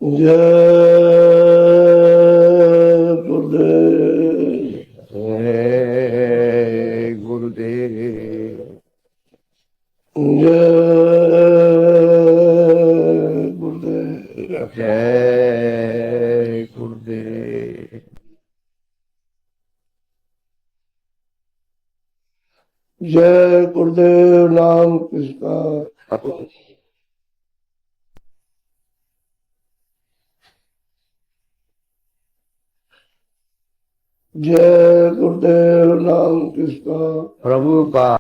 जय गुरुदेव। जय गुरुदेव। जय गुरुदेव। जय गुरुदेव। जय गुरुदेव नाम किसका। जय गुरुदेव नाम किसका। प्रभु का।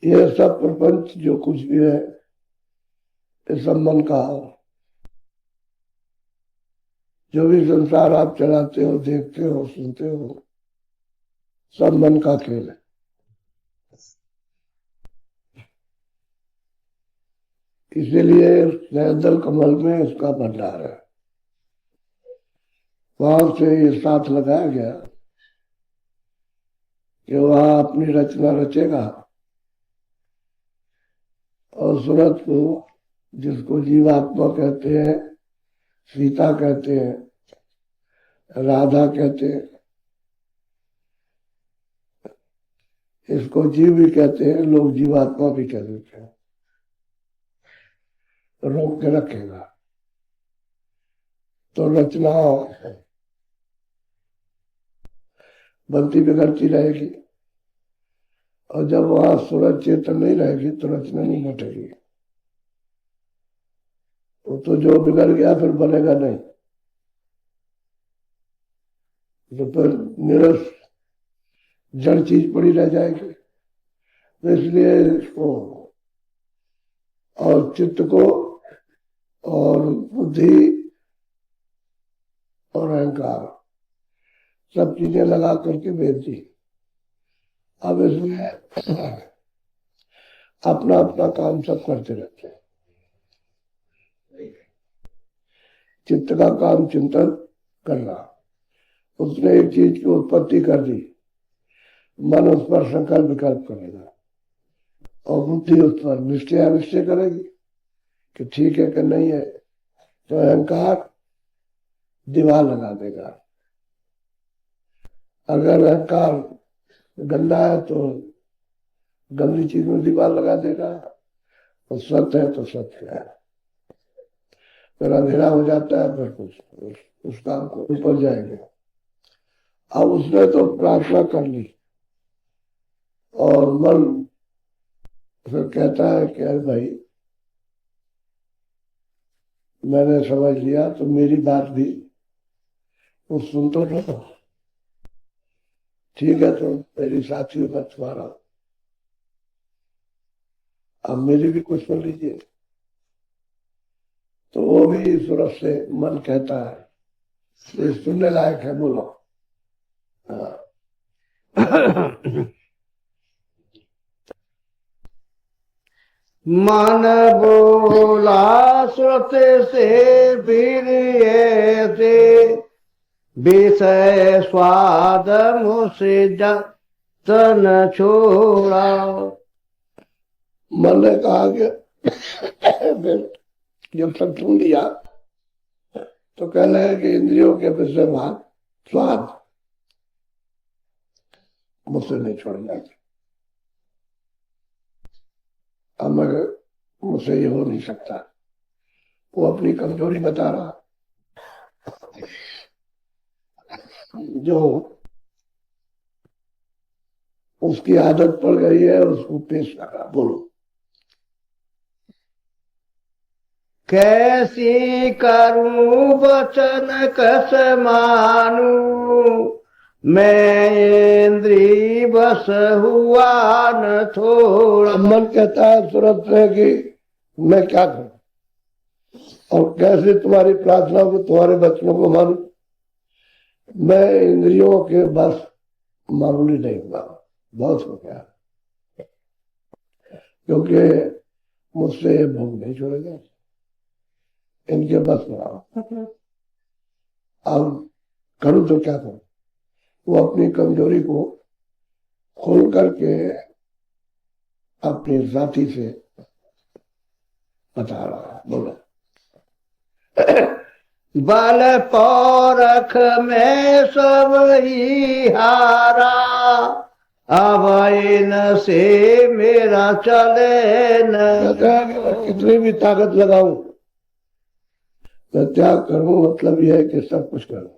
यह सब प्रपंच जो कुछ भी है ये सब मन का है। जो भी संसार आप चलाते हो, देखते हो, सुनते हो, सब मन का खेल है। इसीलिए सहस्त्र कमल में इसका भंडार है। वहां से ये साथ लगाया गया कि वहां अपनी रचना रचेगा और सूरत को, जिसको जीवात्मा कहते हैं, सीता कहते हैं, राधा कहते हैं, इसको जीव भी कहते हैं, लोग जीवात्मा भी कह देते हैं, रोक के रखेगा तो रचना बनती बिगड़ती रहेगी। और जब वहां सूरज चेतन नहीं रहेगी तो रचना नहीं घटेगी। तो जो बिगड़ गया फिर बनेगा नहीं, तो फिर निरस जड़ चीज पड़ी रह जाएगी। तो इसलिए इसको और चित्त को और बुद्धि और अहंकार सब चीजें लगा करके भेज दी। अब इसमें अपना अपना काम सब करते रहते हैं। चित्त का काम चिंतन करना, उसने एक चीज की उत्पत्ति कर दी, मन उस पर संकल्प विकल्प करेगा और बुद्धि उस पर निश्चय अनिश्चय करेगी कि ठीक है कि नहीं है। तो अहंकार दीवार लगा देगा। अगर अहंकार गंदा है तो गंदी चीज में दीवार लगा देगा, और सत्य है तो सत्य है। फिर अंधेरा हो जाता है, फिर कुछ उस काम को ऊपर जाएंगे। अब उसने तो प्रार्थना कर ली और मन फिर कहता है कि अरे भाई मैंने समझ लिया, तो मेरी बात भी कुछ सुन तो लो। ठीक है, तो मेरी साथी मैं तुम्हारा, अब मेरी भी कुछ सुन लीजिए। तो वो भी सूरत से मन कहता है ये सुनने लायक है, बोलो। मन बोला श्रुत से फिर ऐसे विषय स्वाद मुझसे जतन छोड़ा। मन ने कहा कि जब सब सुन लिया तो कहना है कि इंद्रियों के विषय भाग स्वाद मुझसे नहीं छोड़ना। अब मगर मुझसे ये हो नहीं सकता। वो अपनी कमजोरी बता रहा। जो उसकी आदत पड़ गई है, उसको पेश करा। बोलो कैसी करूं वचन कस मानू, मैं इंद्री बस हुआ न थोड़ा। मन कहता है तुरंत में कि मैं क्या करूं और कैसे तुम्हारी प्रार्थना को, तुम्हारे वचनों को मानूं। मैं इंद्रियों के बस मामूली नहीं हुआ, बहुत हो गया, क्योंकि मुझसे ये भोग नहीं छोड़ेगा, इनके बस में आओ। अब करूं तो क्या करूं। वो अपनी कमजोरी को खोल करके अपनी जाति से बता रहा है। बोलो बल पौरख में सब ही हारा, अब इन से मेरा चले न। कहता है कि मैं कितनी भी ताकत लगाऊं, मैं त्याग करूं, मतलब यह है कि सब कुछ करूं,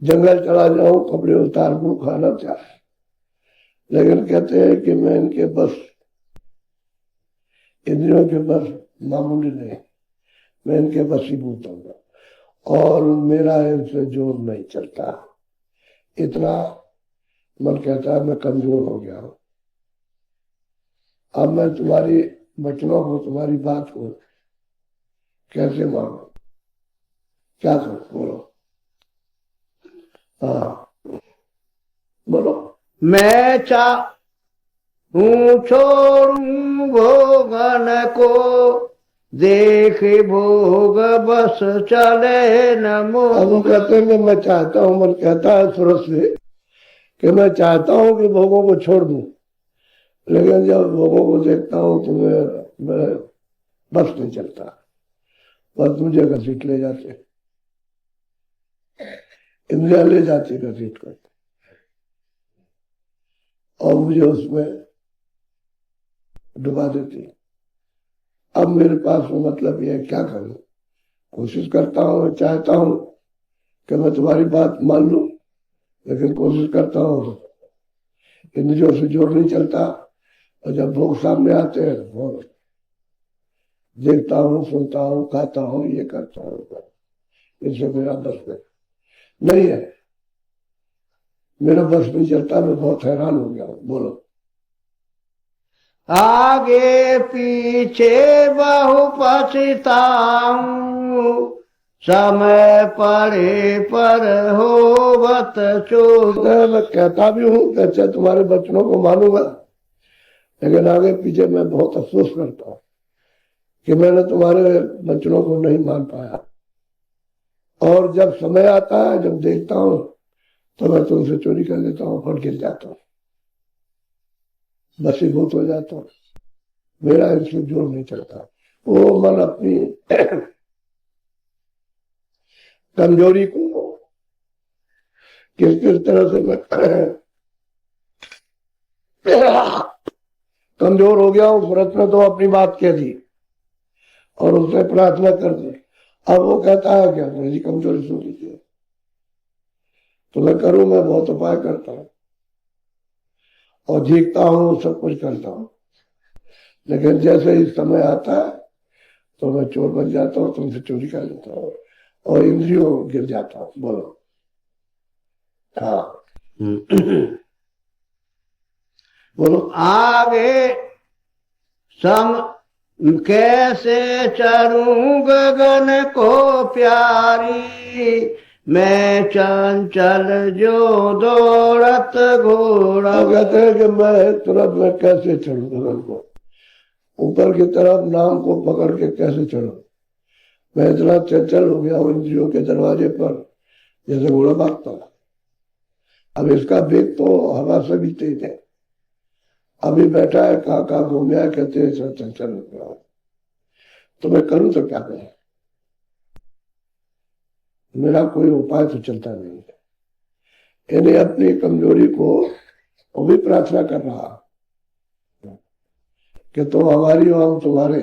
जंगल चला जाऊं, कपड़े उतार दूं, खाना त्याग। लेकिन कहते हैं कि मैं इनके बस, इंद्रियों के बस मामूली नहीं, मैं इनके वशीभूत हूँ और मेरा इनसे जोर नहीं चलता। इतना मन कहता है मैं कमजोर हो गया हूं। अब मैं तुम्हारी वचनों को, तुम्हारी बात को कैसे मानू, क्या करूं। बोलो हाँ बोलो। मैं चाहूं छोड़ूं भोगन को, देख भोग बस चले न मोह। अब वो कहते हैं कि मैं चाहता हूं, मन कहता है सूरज से कि मैं चाहता हूं कि भोगों को छोड़ दूं, लेकिन जब भोगों को देखता हूं तो मैं बस नहीं चलता, बस मुझे घसीट ले जाते, इंद्रिया ले जाती घसीट कर, और मुझे उसमें डुबा देती। अब मेरे पास में मतलब ये क्या करूं। कोशिश करता हूं, चाहता हूं कि मैं तुम्हारी बात मान लूं, लेकिन कोशिश करता हूं, इंद्रियों से जोर नहीं चलता। और जब भोग सामने आते हैं वो देखता हूँ, सुनता हूँ, खाता हूँ, ये करता हूँ, इससे मेरा बस में नहीं है, मेरा बस नहीं चलता। मैं बहुत हैरान हो गया हूँ। बोलो आगे पीछे बहु पछताऊं, समय पड़े पर होवत चूक। मैं कहता भी हूँ कि अच्छा तुम्हारे वचनों को मानूंगा, लेकिन आगे पीछे मैं बहुत अफसोस करता हूँ कि मैंने तुम्हारे वचनों को नहीं मान पाया। और जब समय आता है, जब देखता हूँ, तो मैं तुमसे चोरी कर लेता हूँ, फट गिर जाता हूँ, बसीभूत हो जाता हूँ, मेरा इसमें जोर नहीं चलता। वो मन अपनी कमजोरी को किस किस तरह से मैं कमजोर हो गया हूँ। भरत ने तो अपनी बात कह दी और उसने प्रार्थना कर दी। अब वो कहता है क्या मेरी कमजोरी सुन लीजिए, तो मैं करूं, मैं बहुत उपाय करता हूं और जीतता हूं, सब कुछ करता हूं, लेकिन जैसे ही समय आता है तो मैं चोर बन जाता हूं, तुमसे चोरी कर लेता हूं और इंद्रियों गिर जाता हूं। बोलो हाँ बोलो। आगे सम कैसे चरूं गगन को प्यारी, मैं चंचल जो दौड़त घोड़ा। अब कहते हैं कि मैं तुरंत में कैसे चढ़ू गगन को, ऊपर की तरफ नाम को पकड़ के कैसे चढ़ू। मैं इतना चंचल हो गया हूं इंद्रियों के दरवाजे पर, जैसे घोड़ा भागता है। अब इसका वेग तो हवा से भी तेज है। अभी बैठा है, कहाँ कहाँ घूम गया, कहते हैं चंचल हो गया। तो मैं करूं तो क्या करूं, मेरा कोई उपाय तो चलता नहीं है। इन्हें अपनी कमजोरी को वो भी प्रार्थना कर रहा कि तुम हमारी हो, हम तुम्हारे,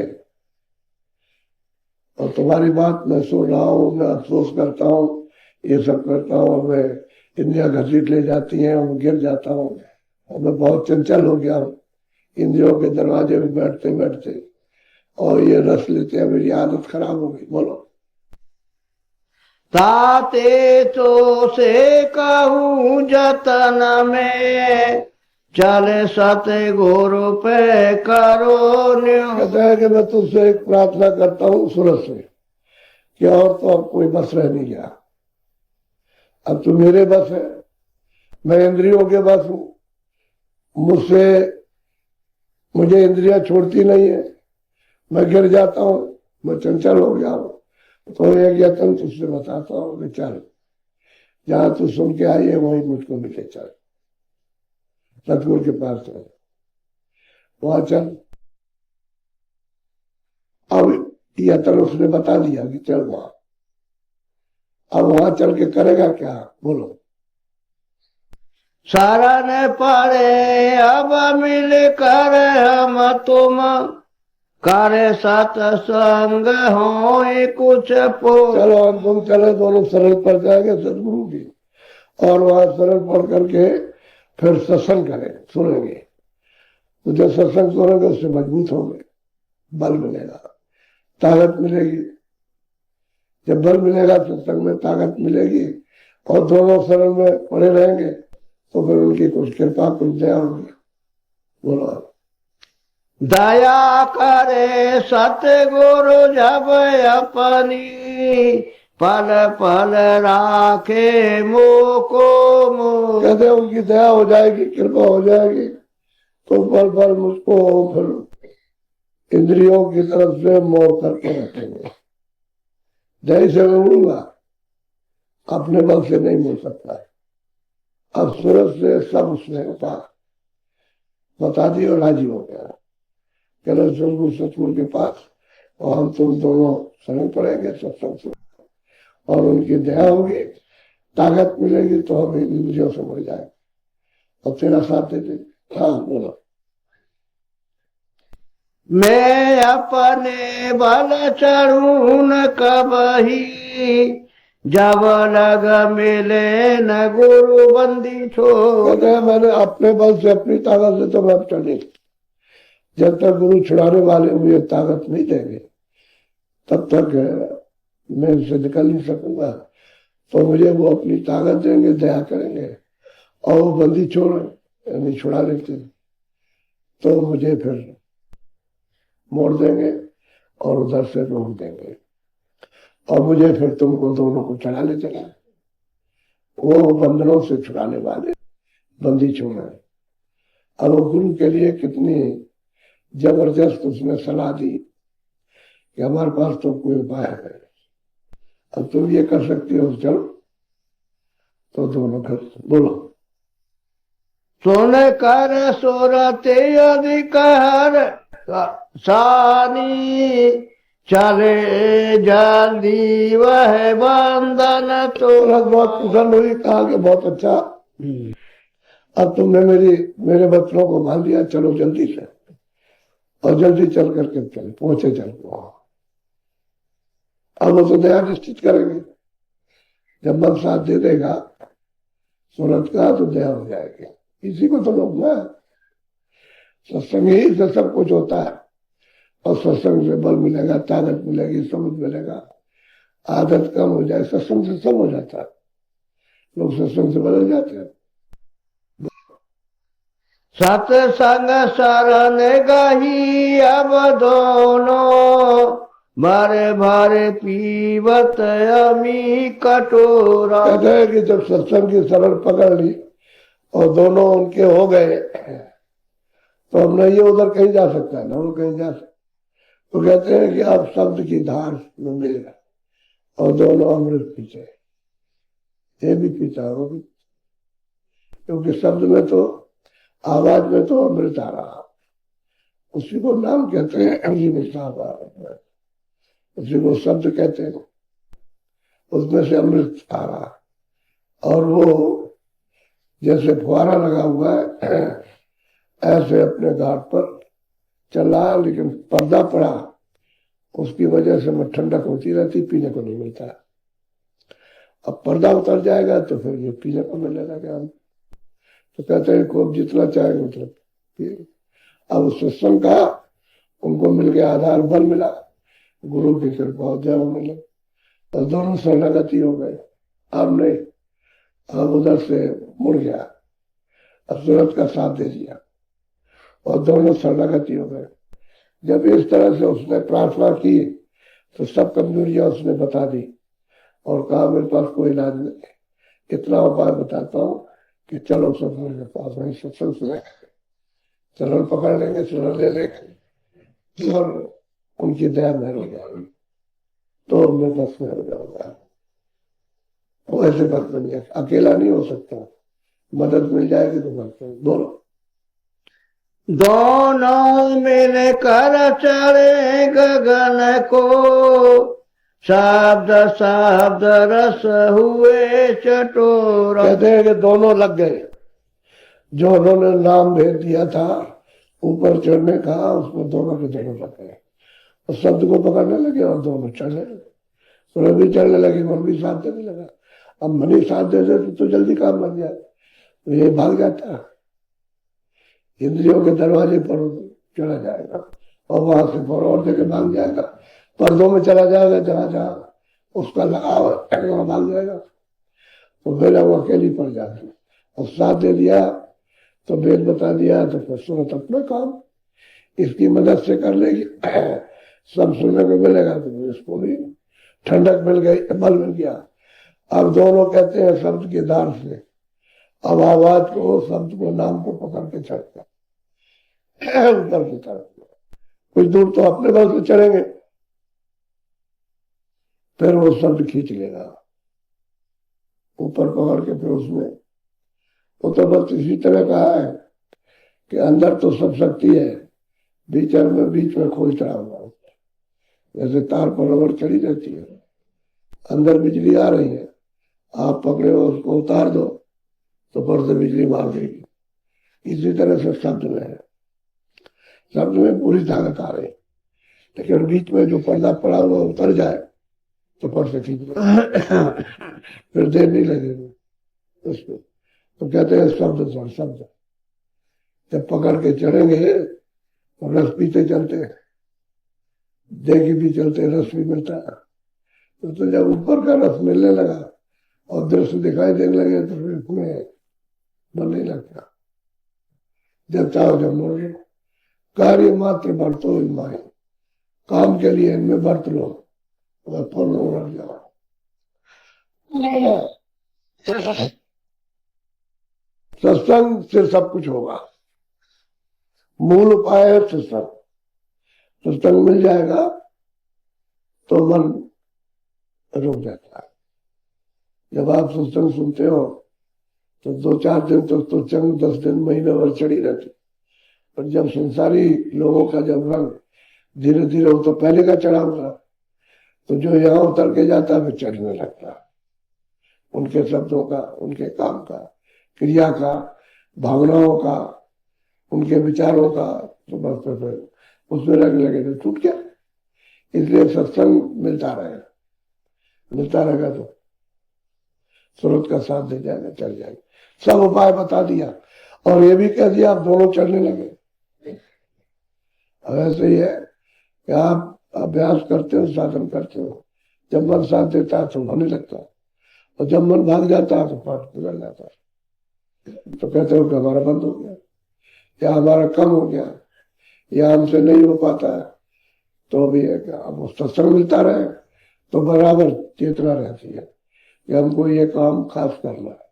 और तुम्हारी बात मैं सुन रहा हूँ, मैं अफसोस करता हूँ, ये सब करता हूँ, मैं इंद्रियां घसीट ले जाती हैं, मैं गिर जाता हूँ, और मैं बहुत चंचल हो गया हूँ इंद्रियों के दरवाजे में बैठते बैठते, और ये रस लेते हैं, मेरी आदत खराब हो गई। बोलो। ताते तो से कहूँ जतन में, चले सते गुरु पे करो न्यो। कहता है कि मैं तुझसे एक प्रार्थना करता हूँ सूरज से, कि और तो अब कोई बस रह नहीं गया, अब तू मेरे बस है, मैं इंद्रियों के बस हूँ, मुझे इंद्रियां छोड़ती नहीं है, मैं गिर जाता हूँ, मैं चंचल हो गया हूँ। तो एक यत्न तुझसे बताता हूँ कि चल, जहां तू सुन के आई है वही मुझको मिले, चल सतगुरु के पास चल, वहां चल। अब यत्न उसने बता दिया कि चल वहां। अब वहां चल के करेगा क्या? बोलो। शरण पड़े अब मिल कर हम तुम, करे सत्संग हो कुछ पो। चलो हम तुम चले, दोनों शरण पड़ जाएंगे सदगुरु की, और वहां शरण पढ़ करके फिर सत्संग करें, सुनेंगे। तो जो सत्संग सुनेंगे उससे मजबूत होंगे, बल मिलेगा, ताकत मिलेगी। जब बल मिलेगा सत्संग में, ताकत मिलेगी, और दोनों शरण में पड़े रहेंगे, तो फिर उनकी कुछ कृपा, कुछ दया होगी। बोलो। दया करे सतगुरु जब अपनी, पल पल राखे मोको मो। कहते हैं उनकी दया हो जाएगी, कृपा हो जाएगी, तो पल पल मुझको फिर इंद्रियों की तरफ से मोड़ करके रखेंगे। दया से मैं मुड़ूंगा, अपने बल से नहीं मुड़ सकता। अब सूरज से सब उसने बता दी और राजी हो गया। चलो शंभु सतगुरु के पास, और हम तुम दोनों शरण पड़ेंगे सत्संग से, और उनकी दया होगी, ताकत मिलेगी, तो हम इंद्रियों से मुड़ जाएंगे और तेरा साथ दे देंगे। हाँ बोलो। मैं अपने बल चढ़ू न कबही, जब लग मिले न गुरु बंदी छोड़। कहते हैं मैंने अपने बल से, अपनी ताकत से तो मैं चढ़ी, जब तक गुरु छुड़ाने वाले मुझे ताकत नहीं देंगे तब तक मैं इससे निकल नहीं सकूंगा। तो मुझे वो अपनी ताकत देंगे, दया करेंगे, और वो बंदी छोड़ यानी छुड़ा लेते, तो मुझे फिर मोड़ देंगे और उधर से रोक देंगे, और मुझे फिर तुमको दोनों को चढ़ा ले चला। वो बंधनों से छुड़ाने वाले बंदी छोड़ रहे। अब वो गुरु के लिए कितनी जबरदस्त उसने सलाह दी कि हमारे पास तो कोई उपाय है, अब तुम ये कर सकती हो, चलो। तो दोनों घर बोलो। सुन कर सुरते अधिकार सानी, चले जल्दी वह बंधन तो। बहुत प्रसन्न हुई, कहा कि बहुत अच्छा, अब तुमने मेरे बच्चों को मान लिया, चलो जल्दी से, और जल्दी चल करके चल पहुंचे, चल अब वो तो दया निश्चित करेंगे। जब मन साथ दे देगा सूरज का, तो दया हो जाएगी। इसी को तो लोग ना, सत्संग ही से सब कुछ होता है, और सत्संग से बल मिलेगा, ताकत मिलेगी, समझ मिलेगा, आदत कम हो जाए, सत्संग से सब हो जाता है, लोग सत्संग से बदल जाते हैं। सत्संग शरण गही अब दोनों, भरे भरे पीवत अमी कटोरा। कहते हैं कि जब सत्संग की शरण पकड़ ली और दोनों उनके हो गए, तो अब न ये उधर कहीं जा सकता है, ना वो कहीं जा सकता। तो कहते हैं कि आप शब्द की धार में मिल गए, और दोनों अमृत पीछे, ये भी पीता वो भी, क्योंकि शब्द में तो, आवाज में तो अमृत आ रहा, उसी को नाम कहते हैं, उसी को शब्द कहते हैं, उसमें से अमृत आ रहा। और वो जैसे फुहारा लगा हुआ है, ऐसे अपने घाट पर चल रहा, लेकिन पर्दा पड़ा, उसकी वजह से मैं ठंडक होती रहती, पीने को नहीं मिलता। अब पर्दा उतर जाएगा तो फिर ये पीने को मिलेगा क्या? तो कहते हैं खूब जितना चाहे उतना पिए। अब सत्संग का उनको मिल गया, आधार बल मिला, गुरु की कृपा जब मिले, तो दोनों शरणागति हो गए। अब नहीं, अब उधर से मुड़ गया, अब सूरत का साथ दे दिया और दोनों शरणागति हो गए। जब इस तरह से उसने प्रार्थना की तो सब कमजोरियां उसने बता दी और कहा मेरे पास कोई इलाज नहीं, इतना उपाय बताता हूँ कि चलो सत्संग के पास, वही सत्संग सुने, चरण पकड़ लेंगे, चरण ले लेंगे और उनकी दया में हो जाएगी, तो मैं बस में हो जाऊंगा। वो ऐसे भक्त बन गया, अकेला नहीं हो सकता, मदद मिल जाएगी तो भक्त दोनों दोनों मिलकर चढ़े गगन को, शब्द शब्द रस हुए चटोरा। कहते हैं कि दोनों लग गए, जो उन्होंने नाम भेज दिया था ऊपर चढ़ने का, उसको दोनों के दोनों लग गए और शब्द को पकड़ने लगे और दोनों चढ़ने लगे। सूरज भी चढ़ने लगे, मन भी साथ देने लगा। अब मन ही साथ दे दे तो जल्दी काम बन जाए, तो ये भाग जाता, इंद्रियों के दरवाजे पर चला जाएगा और वहां से पर और देखे भाग जाएगा, पर्दों में चला जाएगा, जहां जहां उसका लगाव वहां भाग जाएगा, तो फिर वो अकेली पड़ जाती। और साथ दे दिया तो वेद बता दिया तो फिर सूरत अपना काम इसकी मदद से कर लेगी, सब सुनने को मिलेगा, तो इसको भी ठंडक मिल गई, बल मिल गया। अब दोनों कहते हैं शब्द के दार से, अब आवाज को, शब्द को, नाम को पकड़ के चढ़ता ऊपर की तरफ, कुछ दूर तो अपने बल से चढ़ेंगे, फिर वो शब्द खींच लेगा ऊपर पकड़ के, फिर उसमें वो तो बस इसी तरह का है कि अंदर तो सब शक्ति है, बीच में खोल चढ़ा हुआ, जैसे तार पर रबड़ चढ़ी रहती है, अंदर बिजली आ रही है, आप पकड़े हो उसको उतार दो तो पर से बिजली मार देगी। इसी तरह से शब्द में है, शब्द में पूरी ताकत आ रही, लेकिन बीच में जो पर्दा पड़ा हुआ उतर जाए तो पर से खींच फिर देर नहीं लगेगी उसको। तो कहते हैं शब्द सुन, शब्द जब पकड़ के चढ़ेंगे तो रस पीते चलते, देगी भी चलते, रस भी मिलता है। तो जब ऊपर का रस मिलने लगा और दृश्य दिखाई देने लगे तो फिर इसमें मन नहीं लगता, जब चाहो जब मोड़ लो। कार्य मात्र बरतो इनमाई, काम के लिए इनमें बरत लो, अगर फल उड़ जाओ। सत्संग से सब कुछ होगा, मूल उपाय है सत्संग। सत्संग मिल जाएगा तो मन रुक जाता है। जब आप सत्संग सुनते हो तो 2-4 दिन तक तो चंग, 10 दिन, महीने भर चढ़ी रहती, और जब संसारी लोगों का जब रंग धीरे धीरे, वो तो पहले का चढ़ा हुआ, तो जो यहाँ उतर के जाता है फिर चढ़ने लगता, उनके शब्दों का, उनके काम का, क्रिया का, भावनाओं का, उनके विचारों का, तो बस फिर उसमें रंग लगे तो टूट गया। इसलिए सत्संग मिलता रहेगा तो सूरत का साथ दे जाएगा, चल जाएगा। सब उपाय बता दिया और ये भी कह दिया आप दोनों चढ़ने लगे। अब ऐसे ही है कि आप अभ्यास करते हो, साधन करते हो, जब मन साथ देता है तो होने लगता है, और जब मन भाग जाता है तो पाठ बिगड़ जाता है। तो कहते हो कि हमारा बंद हो गया या हमारा कम हो गया या हमसे नहीं हो पाता है, तो भी है कि अब सत्संग मिलता रहे तो बराबर चेतना रहती है कि हमको ये काम खास करना है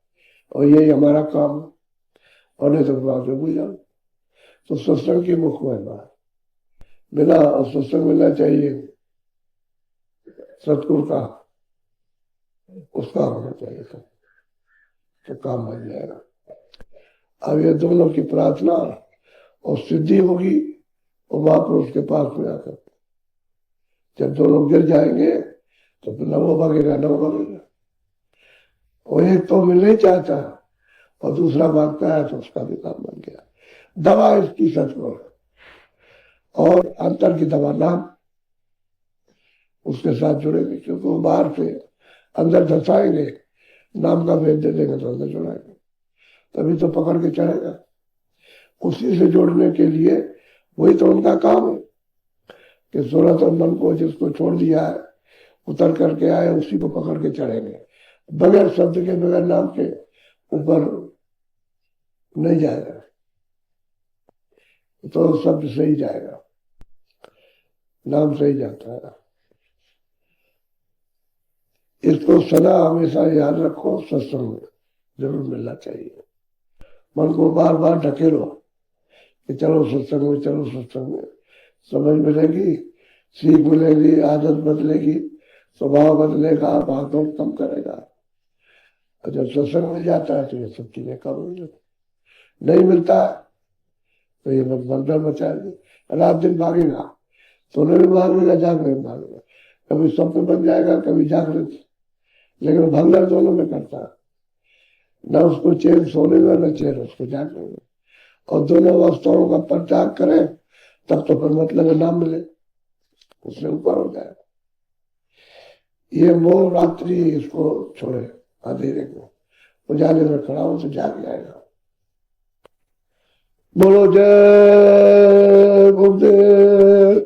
और यही हमारा काम है, और नहीं तो बात में भूल जाओ। तो सत्संग की मुख्य महिमा है, बिना सत्संग मिलना चाहिए सतगुरु का, उसका होना चाहिए तो काम बन जाएगा। अब ये दोनों की प्रार्थना और सिद्धि होगी और महापुरुष के पास में आकर जब दोनों गिर जाएंगे तो फिर नमो भागेगा, नमो भागेगा। वो एक तो मिल नहीं चाहता और दूसरा भागता है, तो उसका भी काम बन गया। दवा इसकी सतगुरु और अंतर की दवा नाम, उसके साथ जुड़ेंगे, क्योंकि वो बाहर से अंदर धसाएंगे, नाम का भेद दे देंगे तो अंदर जुड़ाएंगे। तभी तो पकड़ के चढ़ेगा। उसी से जोड़ने के लिए वही तो उनका काम है कि सूरत और मन को जिसको छोड़ दिया है, उतर करके आए, उसी को पकड़ के चढ़ेंगे। बगैर शब्द के, बगैर नाम के ऊपर नहीं जाएगा, तो शब्द से ही जाएगा, नाम से ही जाता है। इसको सदा हमेशा याद रखो, सत्संग में जरूर मिलना चाहिए। मन को बार बार ढकेलो कि चलो सत्संग में, चलो सत्संग में, समझ मिलेगी, सीख मिलेगी, आदत बदलेगी, स्वभाव बदलेगा, भागदौड़ कम करेगा। और जब सत्संग मिल जाता है तो ये सब चीजें कम हो जाती। नहीं मिलता है तो ये भगदड़ मचाएगी। रात दिन भागेगा, सोने में भागेगा, जागने में भागेगा, कभी स्वप्न बन जाएगा, कभी जागृत, लेकिन भगदड़ दोनों में करता है। न उसको चैन सोने में, न चैन उसको जागने में। और दोनों अवस्थाओं का परित्याग करे तब तो फिर मतलब नाम मिले, उससे ऊपर हो जाए। ये मोह रात्रि इसको छोड़े, अंधेरे को, उजाले में खड़ा हो तो जाग जाएगा। बोलो जय गुरुदेव।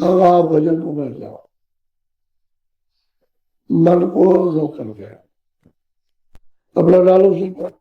अब आप भजन को बैठ जाओ, मन को रोक कर गया, अपना डालो सिर पर।